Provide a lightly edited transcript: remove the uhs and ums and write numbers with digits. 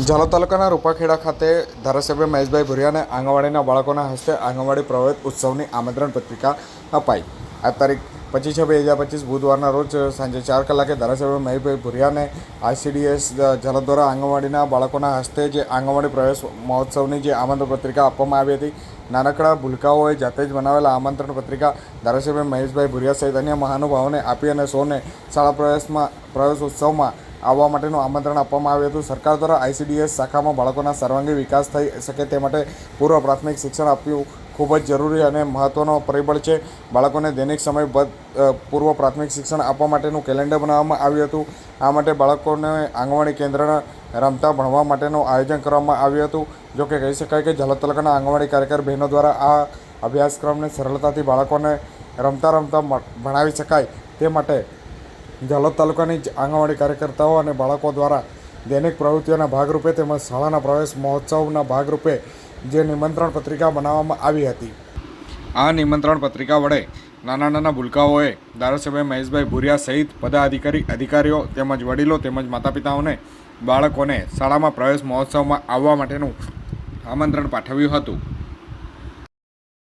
ઝાલોદ તાલુકાના રૂપાખેડા ખાતે ધારાસભ્ય મહેશભાઈ ભુરિયાને આંગણવાડીના બાળકોના હસ્તે આંગણવાડી પ્રવેશ ઉત્સવની આમંત્રણ પત્રિકા અપાઈ। આ તારીખ 25/6/2025 બુધવારના રોજ સાંજે 4 કલાકે ધારાસભ્ય મહેશભાઈ ભુરિયાને ICDS ઝાલોદ દ્વારા આંગણવાડીના બાળકોના હસ્તે જે આંગણવાડી પ્રવેશ મહોત્સવની જે આમંત્રણ પત્રિકા આપવામાં આવી હતી। નાનકડા ભૂલકાઓએ જાતે જ બનાવેલા આમંત્રણ પત્રિકા ધારાસભ્ય મહેશભાઈ ભુરિયા સહિત અન્ય મહાનુભાવોને આપી અને સૌને શાળા પ્રવેશ ઉત્સવમાં આવવા માટેનું આમંત્રણ આપવામાં આવ્યું હતું। સરકાર દ્વારા ICDS શાખામાં બાળકોના સર્વાંગી વિકાસ થઈ શકે તે માટે પૂર્વ પ્રાથમિક શિક્ષણ આપવું ખૂબ જ જરૂરી અને મહત્ત્વનો પરિબળ છે। બાળકોને દૈનિક સમયબદ્ધ પૂર્વ પ્રાથમિક શિક્ષણ આપવા માટેનું કેલેન્ડર બનાવવામાં આવ્યું હતું। આ માટે બાળકોને આંગણવાડી કેન્દ્રના રમતા ભણવા માટેનું આયોજન કરવામાં આવ્યું હતું। જો કે કહી શકાય કે ઝાલોદ તાલુકાના આંગણવાડી કાર્યકર બહેનો દ્વારા આ અભ્યાસક્રમને સરળતાથી બાળકોને રમતા ભણાવી શકાય તે માટે ઝાલોદ તાલુકાની આંગણવાડી કાર્યકર્તાઓ અને બાળકો દ્વારા દૈનિક પ્રવૃત્તિઓના ભાગરૂપે તેમજ શાળાના પ્રવેશ મહોત્સવના ભાગરૂપે જે નિમંત્રણ પત્રિકા બનાવવામાં આવી હતી। આ નિમંત્રણ પત્રિકા વડે નાના ભૂલકાઓએ ધારાસભ્ય મહેશભાઈ ભુરિયા સહિત અધિકારીઓ તેમજ વડીલો તેમજ માતા પિતાઓને બાળકોને શાળામાં પ્રવેશ મહોત્સવમાં આવવા માટેનું આમંત્રણ પાઠવ્યું હતું।